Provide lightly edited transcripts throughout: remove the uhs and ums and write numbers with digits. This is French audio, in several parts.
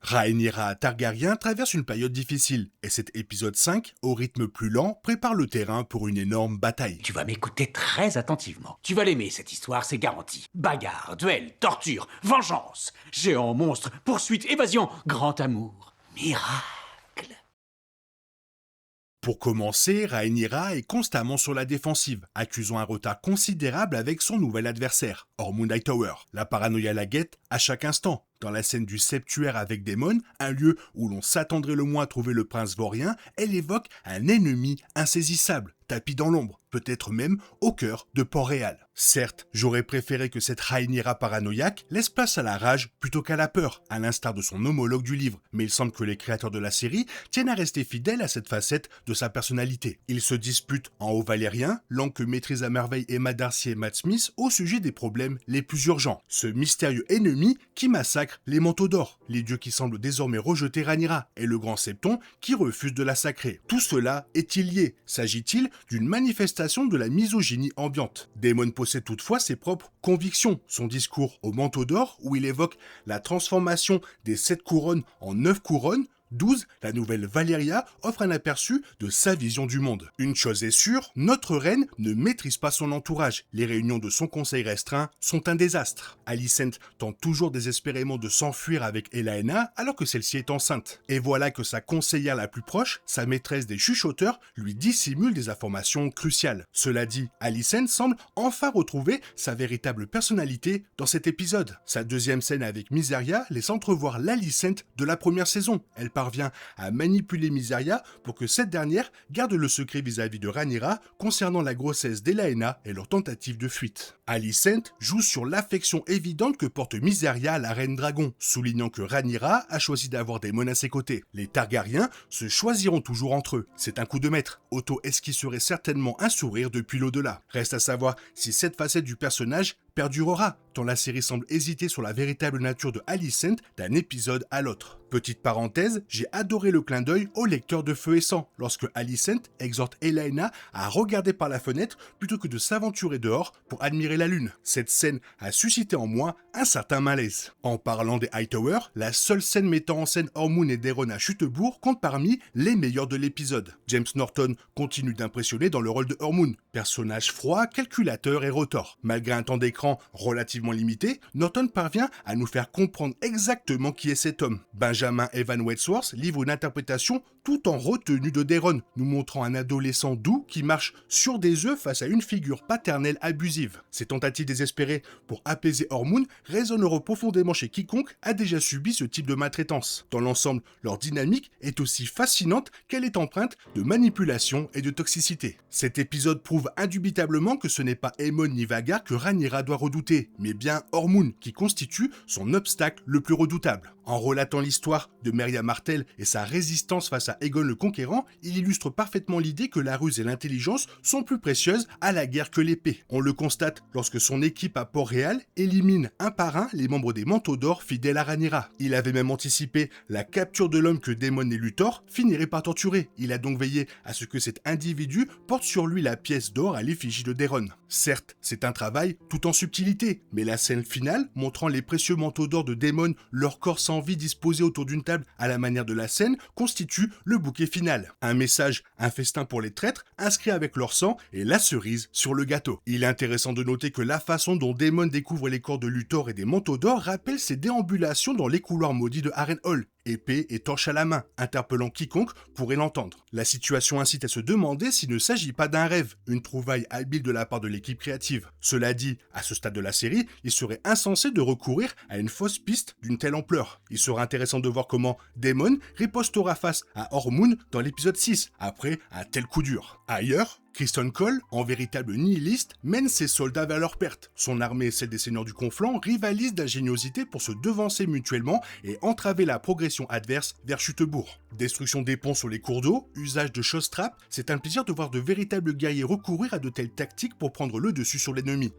Rhaenyra Targaryen traverse une période difficile, et cet épisode 5, au rythme plus lent, prépare le terrain pour une énorme bataille. Tu vas m'écouter très attentivement. Tu vas l'aimer, cette histoire, c'est garanti. Bagarre, duel, torture, vengeance, géant, monstre, poursuite, évasion, grand amour, miracle. Pour commencer, Rhaenyra est constamment sur la défensive, accusant un retard considérable avec son nouvel adversaire, Ormund Hightower. La paranoïa la guette à chaque instant. Dans la scène du septuaire avec Daemon, un lieu où l'on s'attendrait le moins à trouver le prince vaurien, elle évoque un ennemi insaisissable, tapis dans l'ombre, peut-être même au cœur de Port-Réal. Certes, j'aurais préféré que cette Rhaenyra paranoïaque laisse place à la rage plutôt qu'à la peur, à l'instar de son homologue du livre, mais il semble que les créateurs de la série tiennent à rester fidèles à cette facette de sa personnalité. Ils se disputent en haut valérien, langue que maîtrisent à merveille Emma Darcy et Matt Smith au sujet des problèmes les plus urgents. Ce mystérieux ennemi qui massacre les manteaux d'or, les dieux qui semblent désormais rejeter Rhaenyra, et le grand septon qui refuse de la sacrer. Tout cela est-il lié? S'agit-il d'une manifestation de la misogynie ambiante? Daemon possède toutefois ses propres convictions. Son discours au manteau d'or, où il évoque la transformation des 7 couronnes en 9 couronnes, 12, la nouvelle Valyria offre un aperçu de sa vision du monde. Une chose est sûre, notre reine ne maîtrise pas son entourage. Les réunions de son conseil restreint sont un désastre. Alicent tente toujours désespérément de s'enfuir avec Elaena alors que celle-ci est enceinte. Et voilà que sa conseillère la plus proche, sa maîtresse des chuchoteurs, lui dissimule des informations cruciales. Cela dit, Alicent semble enfin retrouver sa véritable personnalité dans cet épisode. Sa deuxième scène avec Mysaria laisse entrevoir l'Alicent de la première saison. Elle parvient à manipuler Mysaria pour que cette dernière garde le secret vis-à-vis de Rhaenyra concernant la grossesse d'Elaena et leur tentative de fuite. Alicent joue sur l'affection évidente que porte Mysaria à la reine dragon, soulignant que Rhaenyra a choisi d'avoir Daemon à ses côtés. Les Targaryens se choisiront toujours entre eux. C'est un coup de maître. Otto esquisserait certainement un sourire depuis l'au-delà. Reste à savoir si cette facette du personnage perdurera, tant la série semble hésiter sur la véritable nature de Alicent d'un épisode à l'autre. Petite parenthèse, j'ai adoré le clin d'œil au lecteur de Feu et Sang, lorsque Alicent exhorte Elaena à regarder par la fenêtre plutôt que de s'aventurer dehors pour admirer la lune. Cette scène a suscité en moi un certain malaise. En parlant des Hightower, la seule scène mettant en scène Ormund et Daeron à Chutebourg compte parmi les meilleures de l'épisode. James Norton continue d'impressionner dans le rôle de Ormund, personnage froid, calculateur et rotor. Malgré un temps d'écran relativement limité, Norton parvient à nous faire comprendre exactement qui est cet homme. Benjamin Evan Wadsworth livre une interprétation tout en retenue de Daeron, nous montrant un adolescent doux qui marche sur des œufs face à une figure paternelle abusive. Ces tentatives désespérées pour apaiser Ormund résonneront profondément chez quiconque a déjà subi ce type de maltraitance. Dans l'ensemble, leur dynamique est aussi fascinante qu'elle est empreinte de manipulation et de toxicité. Cet épisode prouve indubitablement que ce n'est pas Aemon ni Vhagar que Rhaenyra doit redouter, mais bien Ormund qui constitue son obstacle le plus redoutable. En relatant l'histoire de Merya Martell et sa résistance face à Aegon le Conquérant, il illustre parfaitement l'idée que la ruse et l'intelligence sont plus précieuses à la guerre que l'épée. On le constate lorsque son équipe à Port-Réal élimine un par un les membres des Manteaux d'Or fidèles à Rhaenyra. Il avait même anticipé la capture de l'homme que Daemon et Luthor finiraient par torturer. Il a donc veillé à ce que cet individu porte sur lui la pièce d'or à l'effigie de Daeron. Certes, c'est un travail tout en subtilité, mais la scène finale, montrant les précieux manteaux d'or de Daemon, leur corps sans vie disposés autour d'une table à la manière de la scène, constitue le bouquet final. Un message, un festin pour les traîtres, inscrit avec leur sang et la cerise sur le gâteau. Il est intéressant de noter que la façon dont Daemon découvre les corps de Luthor et des manteaux d'or rappelle ses déambulations dans les couloirs maudits de Harrenhal, épée et torche à la main, interpellant quiconque pourrait l'entendre. La situation incite à se demander s'il ne s'agit pas d'un rêve, une trouvaille habile de la part de l'équipe créative. Cela dit, à ce stade de la série, il serait insensé de recourir à une fausse piste d'une telle ampleur. Il sera intéressant de voir comment Daemon ripostera face à Ormund dans l'épisode 6, après un tel coup dur. Ailleurs, Criston Cole, en véritable nihiliste, mène ses soldats vers leur perte. Son armée et celle des seigneurs du Conflant rivalisent d'ingéniosité pour se devancer mutuellement et entraver la progression adverse vers Chutebourg. Destruction des ponts sur les cours d'eau, usage de choses-trappes, c'est un plaisir de voir de véritables guerriers recourir à de telles tactiques pour prendre le dessus sur l'ennemi.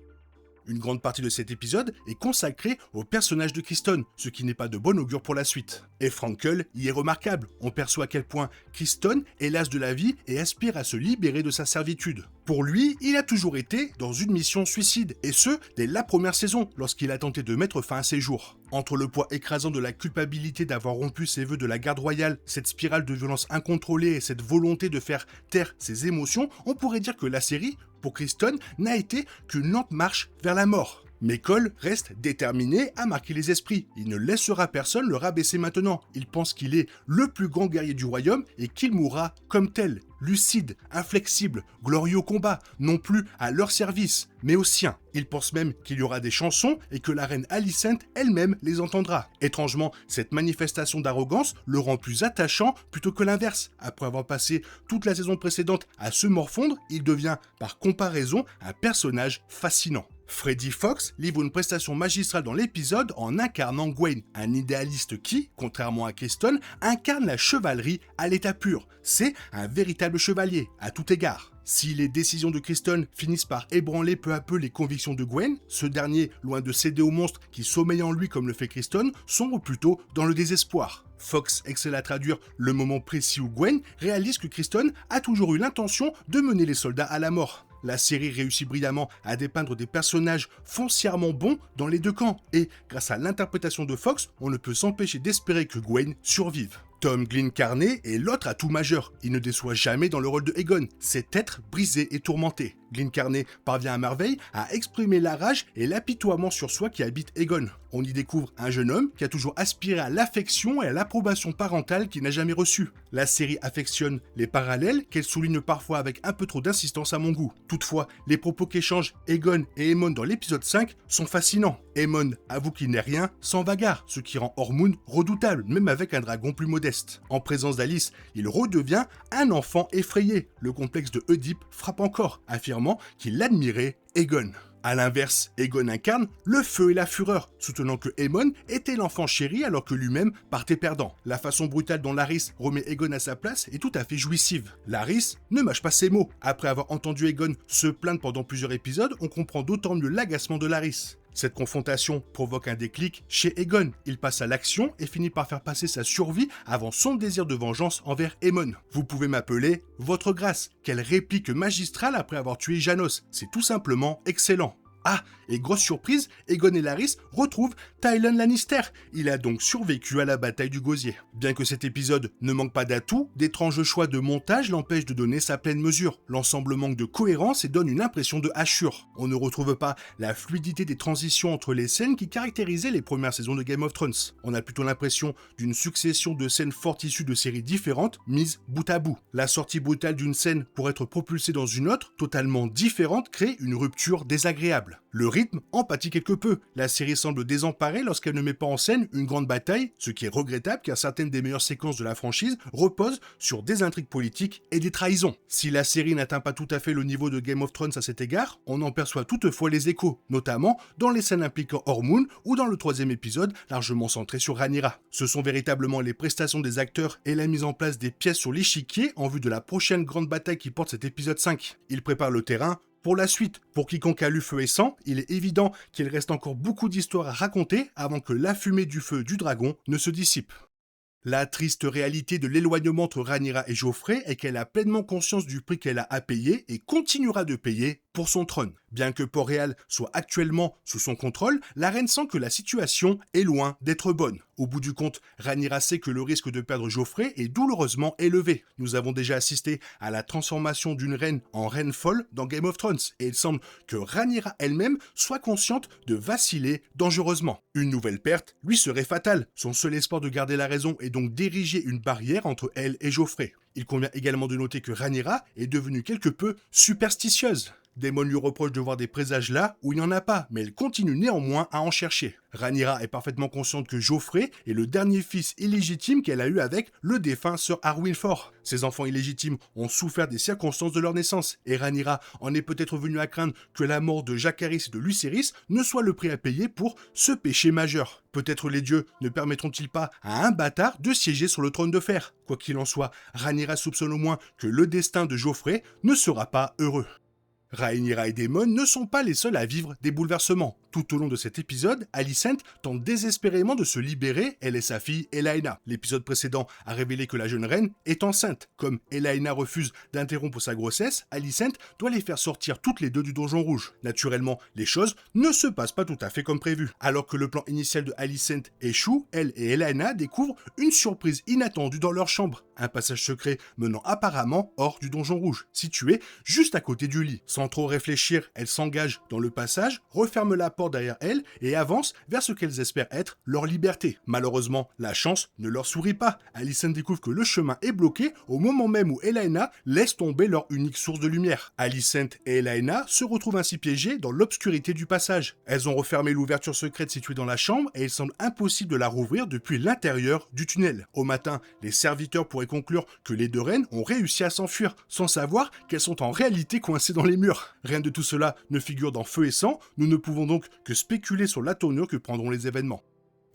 Une grande partie de cet épisode est consacrée au personnage de Criston, ce qui n'est pas de bon augure pour la suite. Et Frankel y est remarquable, on perçoit à quel point Criston est las de la vie et aspire à se libérer de sa servitude. Pour lui, il a toujours été dans une mission suicide, et ce, dès la première saison, lorsqu'il a tenté de mettre fin à ses jours. Entre le poids écrasant de la culpabilité d'avoir rompu ses vœux de la garde royale, cette spirale de violence incontrôlée et cette volonté de faire taire ses émotions, on pourrait dire que la série, pour Criston, n'a été qu'une lente marche vers la mort. Mais Cole reste déterminé à marquer les esprits. Il ne laissera personne le rabaisser maintenant. Il pense qu'il est le plus grand guerrier du royaume et qu'il mourra comme tel, lucide, inflexible, glorieux au combat, non plus à leur service, mais au sien. Il pense même qu'il y aura des chansons et que la reine Alicent elle-même les entendra. Étrangement, cette manifestation d'arrogance le rend plus attachant plutôt que l'inverse. Après avoir passé toute la saison précédente à se morfondre, il devient, par comparaison, un personnage fascinant. Freddie Fox livre une prestation magistrale dans l'épisode en incarnant Gwen, un idéaliste qui, contrairement à Criston, incarne la chevalerie à l'état pur. C'est un véritable chevalier, à tout égard. Si les décisions de Criston finissent par ébranler peu à peu les convictions de Gwen, ce dernier, loin de céder aux monstres qui sommeillent en lui comme le fait Criston, sombre plutôt dans le désespoir. Fox excelle à traduire le moment précis où Gwen réalise que Criston a toujours eu l'intention de mener les soldats à la mort. La série réussit brillamment à dépeindre des personnages foncièrement bons dans les deux camps, et grâce à l'interprétation de Fox, on ne peut s'empêcher d'espérer que Gwen survive. Tom Glynn-Carney est l'autre atout majeur. Il ne déçoit jamais dans le rôle de Aegon, cet être brisé et tourmenté. Glynn-Carney parvient à merveille à exprimer la rage et l'apitoiement sur soi qui habite Aegon. On y découvre un jeune homme qui a toujours aspiré à l'affection et à l'approbation parentale qu'il n'a jamais reçue. La série affectionne les parallèles qu'elle souligne parfois avec un peu trop d'insistance à mon goût. Toutefois, les propos qu'échangent Aegon et Aemon dans l'épisode 5 sont fascinants. Aemon avoue qu'il n'est rien sans Vhagar, ce qui rend Ormond redoutable, même avec un dragon plus modeste. En présence d'Alice, il redevient un enfant effrayé. Le complexe de Oedipe frappe encore, affirmant qu'il admirait Aegon. A l'inverse, Aegon incarne le feu et la fureur, soutenant que Aemon était l'enfant chéri alors que lui-même partait perdant. La façon brutale dont Larys remet Aegon à sa place est tout à fait jouissive. Larys ne mâche pas ses mots. Après avoir entendu Aegon se plaindre pendant plusieurs épisodes, on comprend d'autant mieux l'agacement de Larys. Cette confrontation provoque un déclic chez Aegon. Il passe à l'action et finit par faire passer sa survie avant son désir de vengeance envers Aemon. Vous pouvez m'appeler votre grâce. Quelle réplique magistrale après avoir tué Janos. C'est tout simplement excellent. Ah, et grosse surprise, Aegon et Larys retrouvent Tyrion Lannister. Il a donc survécu à la bataille du Gosier. Bien que cet épisode ne manque pas d'atouts, d'étranges choix de montage l'empêchent de donner sa pleine mesure. L'ensemble manque de cohérence et donne une impression de hachure. On ne retrouve pas la fluidité des transitions entre les scènes qui caractérisaient les premières saisons de Game of Thrones. On a plutôt l'impression d'une succession de scènes fortes issues de séries différentes, mises bout à bout. La sortie brutale d'une scène pour être propulsée dans une autre, totalement différente, crée une rupture désagréable. Le rythme en pâtit quelque peu. La série semble désemparée lorsqu'elle ne met pas en scène une grande bataille, ce qui est regrettable car certaines des meilleures séquences de la franchise reposent sur des intrigues politiques et des trahisons. Si la série n'atteint pas tout à fait le niveau de Game of Thrones à cet égard, on en perçoit toutefois les échos, notamment dans les scènes impliquant Ormond ou dans le troisième épisode largement centré sur Rhaenyra. Ce sont véritablement les prestations des acteurs et la mise en place des pièces sur l'échiquier en vue de la prochaine grande bataille qui porte cet épisode 5. Il prépare le terrain pour la suite. Pour quiconque a lu Feu et Sang, il est évident qu'il reste encore beaucoup d'histoires à raconter avant que la fumée du feu du dragon ne se dissipe. La triste réalité de l'éloignement entre Rhaenyra et Joffrey est qu'elle a pleinement conscience du prix qu'elle a à payer et continuera de payer pour son trône. Bien que Port-Réal soit actuellement sous son contrôle, la reine sent que la situation est loin d'être bonne. Au bout du compte, Rhaenyra sait que le risque de perdre Joffrey est douloureusement élevé. Nous avons déjà assisté à la transformation d'une reine en reine folle dans Game of Thrones, et il semble que Rhaenyra elle-même soit consciente de vaciller dangereusement. Une nouvelle perte lui serait fatale. Son seul espoir de garder la raison est donc d'ériger une barrière entre elle et Joffrey. Il convient également de noter que Rhaenyra est devenue quelque peu superstitieuse. Daemon lui reproche de voir des présages là où il n'y en a pas, mais elle continue néanmoins à en chercher. Rhaenyra est parfaitement consciente que Joffrey est le dernier fils illégitime qu'elle a eu avec le défunt Sir Harwin IV. Ses enfants illégitimes ont souffert des circonstances de leur naissance, et Rhaenyra en est peut-être venue à craindre que la mort de Jacaerys et de Lucerys ne soit le prix à payer pour ce péché majeur. Peut-être les dieux ne permettront-ils pas à un bâtard de siéger sur le trône de fer. Quoi qu'il en soit, Rhaenyra soupçonne au moins que le destin de Joffrey ne sera pas heureux. Rhaenyra et Daemon ne sont pas les seuls à vivre des bouleversements. Tout au long de cet épisode, Alicent tente désespérément de se libérer, elle et sa fille Elaena. L'épisode précédent a révélé que la jeune reine est enceinte. Comme Elaena refuse d'interrompre sa grossesse, Alicent doit les faire sortir toutes les deux du donjon rouge. Naturellement, les choses ne se passent pas tout à fait comme prévu. Alors que le plan initial de Alicent échoue, elle et Elaena découvrent une surprise inattendue dans leur chambre. Un passage secret menant apparemment hors du donjon rouge, situé juste à côté du lit. Sans trop réfléchir, elles s'engagent dans le passage, referment la porte derrière elles et avancent vers ce qu'elles espèrent être leur liberté. Malheureusement, la chance ne leur sourit pas. Alicent découvre que le chemin est bloqué au moment même où Elaena laisse tomber leur unique source de lumière. Alicent et Elaena se retrouvent ainsi piégées dans l'obscurité du passage. Elles ont refermé l'ouverture secrète située dans la chambre et il semble impossible de la rouvrir depuis l'intérieur du tunnel. Au matin, les serviteurs pourraient conclure que les deux reines ont réussi à s'enfuir, sans savoir qu'elles sont en réalité coincées dans les murs. Rien de tout cela ne figure dans Feu et Sang, nous ne pouvons donc que spéculer sur la tournure que prendront les événements.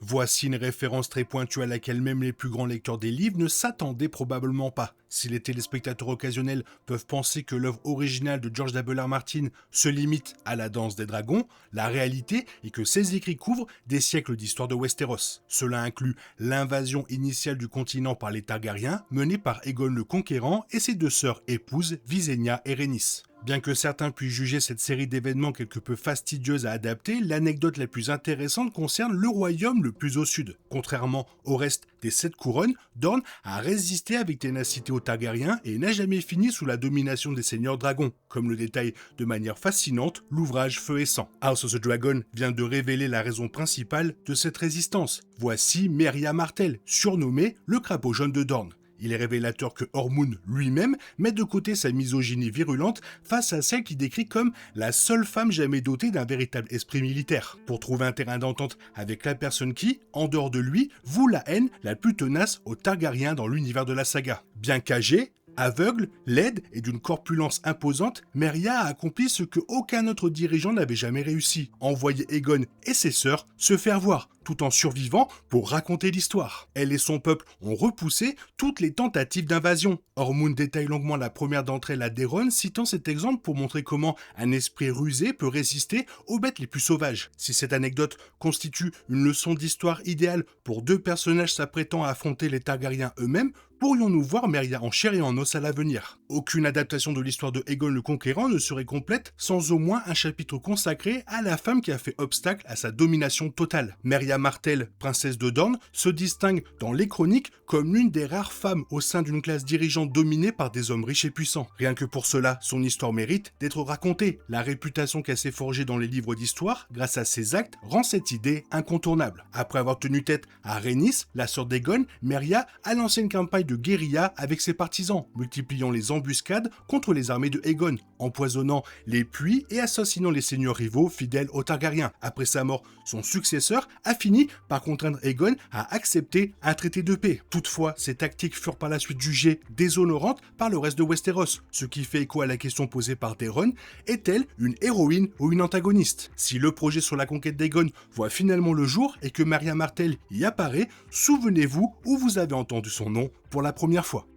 Voici une référence très pointue à laquelle même les plus grands lecteurs des livres ne s'attendaient probablement pas. Si les téléspectateurs occasionnels peuvent penser que l'œuvre originale de George W. Martin se limite à la danse des dragons, la réalité est que ses écrits couvrent des siècles d'histoire de Westeros. Cela inclut l'invasion initiale du continent par les Targaryens, menée par Aegon le Conquérant et ses deux sœurs épouses, Visenya et Rhaenys. Bien que certains puissent juger cette série d'événements quelque peu fastidieuse à adapter, l'anecdote la plus intéressante concerne le royaume le plus au sud. Contrairement au reste des 7 couronnes, Dorne a résisté avec ténacité aux Targaryens et n'a jamais fini sous la domination des seigneurs dragons, comme le détaille de manière fascinante l'ouvrage Feu et Sang. House of the Dragon vient de révéler la raison principale de cette résistance. Voici Merya Martell, surnommé le crapaud jaune de Dorne. Il est révélateur que Ormund lui-même met de côté sa misogynie virulente face à celle qu'il décrit comme la seule femme jamais dotée d'un véritable esprit militaire, pour trouver un terrain d'entente avec la personne qui, en dehors de lui, voue la haine la plus tenace aux Targaryens dans l'univers de la saga. Bien qu'âgée, aveugle, laide et d'une corpulence imposante, Merya a accompli ce que aucun autre dirigeant n'avait jamais réussi, envoyer Aegon et ses sœurs se faire voir, tout en survivant pour raconter l'histoire. Elle et son peuple ont repoussé toutes les tentatives d'invasion. Ormund détaille longuement la première d'entre elles à Daeron, citant cet exemple pour montrer comment un esprit rusé peut résister aux bêtes les plus sauvages. Si cette anecdote constitue une leçon d'histoire idéale pour deux personnages s'apprêtant à affronter les Targaryens eux-mêmes, pourrions-nous voir Merya en chair et en os à l'avenir. Aucune adaptation de l'histoire de Aegon le Conquérant ne serait complète sans au moins un chapitre consacré à la femme qui a fait obstacle à sa domination totale. Merya Martell, princesse de Dorne, se distingue dans les chroniques comme l'une des rares femmes au sein d'une classe dirigeante dominée par des hommes riches et puissants. Rien que pour cela, son histoire mérite d'être racontée. La réputation qu'elle s'est forgée dans les livres d'histoire, grâce à ses actes, rend cette idée incontournable. Après avoir tenu tête à Rhaenys, la sœur d'Aegon, Merya a lancé une campagne de guérilla avec ses partisans, multipliant les embuscades contre les armées de Aegon, empoisonnant les puits et assassinant les seigneurs rivaux fidèles aux Targaryens. Après sa mort, son successeur a fini par contraindre Aegon à accepter un traité de paix. Toutefois, ces tactiques furent par la suite jugées déshonorantes par le reste de Westeros, ce qui fait écho à la question posée par Daeron, est-elle une héroïne ou une antagoniste? Si le projet sur la conquête d'Aegon voit finalement le jour et que Merya Martell y apparaît, souvenez-vous où vous avez entendu son nom pour la première fois.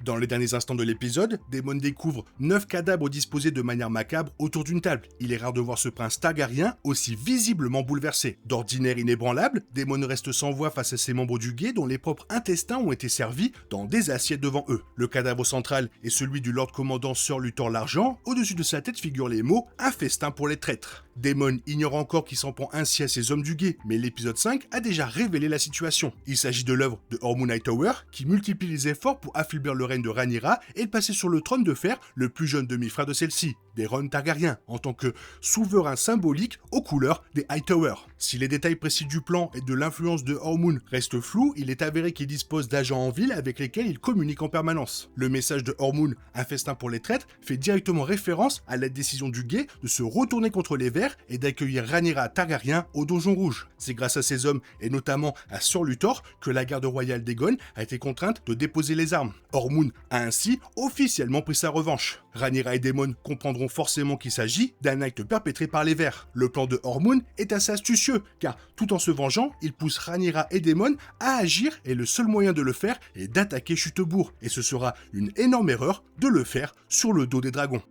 Dans les derniers instants de l'épisode, Daemon découvre 9 cadavres disposés de manière macabre autour d'une table. Il est rare de voir ce prince Targaryen aussi visiblement bouleversé. D'ordinaire inébranlable, Daemon reste sans voix face à ses membres du guet dont les propres intestins ont été servis dans des assiettes devant eux. Le cadavre central est celui du Lord Commandant Sir Luthor l'Argent. Au-dessus de sa tête figurent les mots « Un festin pour les traîtres ». Daemon ignore encore qu'il s'en prend ainsi à ses hommes du guet, mais l'épisode 5 a déjà révélé la situation. Il s'agit de l'œuvre de Ormund Hightower qui multiplie les efforts pour affaiblir le règne de Rhaenyra et de passer sur le trône de fer le plus jeune demi-frère de celle-ci, Daeron Targaryen, en tant que souverain symbolique aux couleurs des Hightower. Si les détails précis du plan et de l'influence de Ormund restent flous, il est avéré qu'il dispose d'agents en ville avec lesquels il communique en permanence. Le message de Ormund, un festin pour les traîtres, fait directement référence à la décision du guet de se retourner contre les Verts et d'accueillir Rhaenyra Targaryen au Donjon Rouge. C'est grâce à ces hommes, et notamment à Sir Luthor, que la garde royale d'Aegon a été contrainte de déposer les armes. Ormund a ainsi officiellement pris sa revanche. Rhaenyra et Daemon comprendront forcément qu'il s'agit d'un acte perpétré par les Verts. Le plan de Ormund est assez astucieux, car tout en se vengeant, il pousse Rhaenyra et Daemon à agir et le seul moyen de le faire est d'attaquer Chutebourg. Et ce sera une énorme erreur de le faire sur le dos des dragons.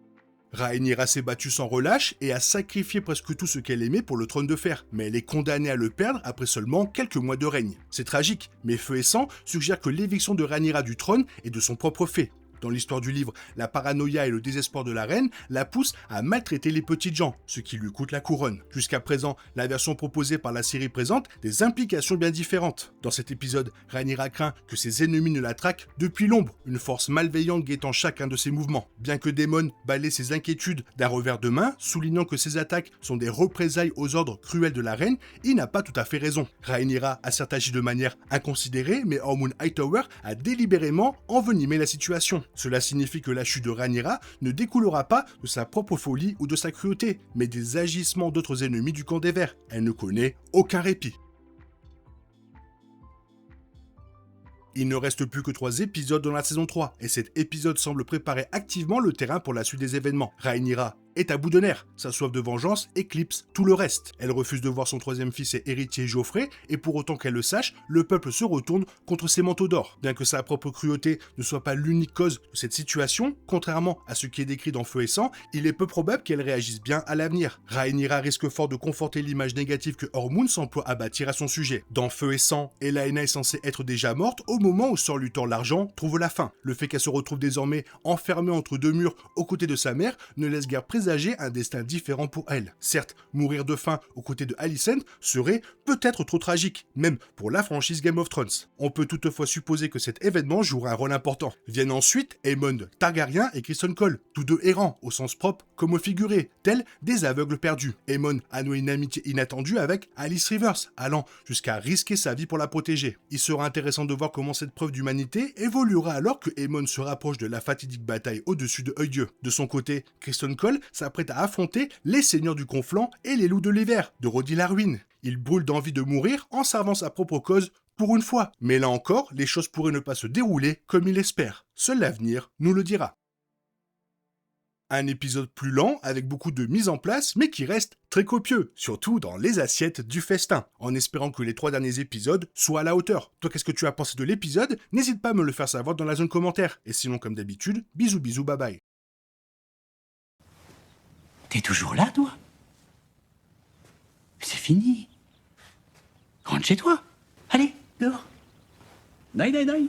Rhaenyra s'est battue sans relâche et a sacrifié presque tout ce qu'elle aimait pour le trône de fer, mais elle est condamnée à le perdre après seulement quelques mois de règne. C'est tragique, mais Feu et Sang suggère que l'éviction de Rhaenyra du trône est de son propre fait. Dans l'histoire du livre, la paranoïa et le désespoir de la reine la poussent à maltraiter les petites gens, ce qui lui coûte la couronne. Jusqu'à présent, la version proposée par la série présente des implications bien différentes. Dans cet épisode, Rhaenyra craint que ses ennemis ne la traquent depuis l'ombre, une force malveillante guettant chacun de ses mouvements. Bien que Daemon balaie ses inquiétudes d'un revers de main, soulignant que ses attaques sont des représailles aux ordres cruels de la reine, il n'a pas tout à fait raison. Rhaenyra a certes agi de manière inconsidérée, mais Ormond Hightower a délibérément envenimé la situation. Cela signifie que la chute de Rhaenyra ne découlera pas de sa propre folie ou de sa cruauté, mais des agissements d'autres ennemis du camp des Verts. Elle ne connaît aucun répit. Il ne reste plus que 3 épisodes dans la saison 3, et cet épisode semble préparer activement le terrain pour la suite des événements. Rhaenyra est à bout de nerfs, sa soif de vengeance éclipse tout le reste. Elle refuse de voir son 3e fils et héritier Joffrey, et pour autant qu'elle le sache, le peuple se retourne contre ses manteaux d'or. Bien que sa propre cruauté ne soit pas l'unique cause de cette situation, contrairement à ce qui est décrit dans Feu et Sang, il est peu probable qu'elle réagisse bien à l'avenir. Rhaenyra risque fort de conforter l'image négative que Ormond s'emploie à bâtir à son sujet. Dans Feu et Sang, Elaena est censée être déjà morte au moment où Sir Luthor l'Argent trouve la fin. Le fait qu'elle se retrouve désormais enfermée entre 2 murs aux côtés de sa mère ne laisse guère présager un destin différent pour elle. Certes, mourir de faim aux côtés de Alicent serait peut-être trop tragique, même pour la franchise Game of Thrones. On peut toutefois supposer que cet événement jouera un rôle important. Viennent ensuite Aemond Targaryen et Criston Cole, tous deux errants, au sens propre comme au figuré, tels des aveugles perdus. Aemond a noué une amitié inattendue avec Alice Rivers, allant jusqu'à risquer sa vie pour la protéger. Il sera intéressant de voir comment cette preuve d'humanité évoluera alors que Aemond se rapproche de la fatidique bataille au-dessus de Œil-Dieu. De son côté, Criston Cole s'apprête à affronter les seigneurs du Conflant et les loups de l'hiver, de Roddy la Ruine. Il brûle d'envie de mourir en servant sa propre cause pour une fois. Mais là encore, les choses pourraient ne pas se dérouler comme il espère. Seul l'avenir nous le dira. Un épisode plus lent, avec beaucoup de mise en place, mais qui reste très copieux, surtout dans les assiettes du festin, en espérant que les 3 derniers épisodes soient à la hauteur. Toi, qu'est-ce que tu as pensé de l'épisode? N'hésite pas à me le faire savoir dans la zone commentaire. Et sinon, comme d'habitude, bisous bisous, bye bye. T'es toujours là, toi? C'est fini. Rentre chez toi. Allez, dehors. Naï, naï, naï.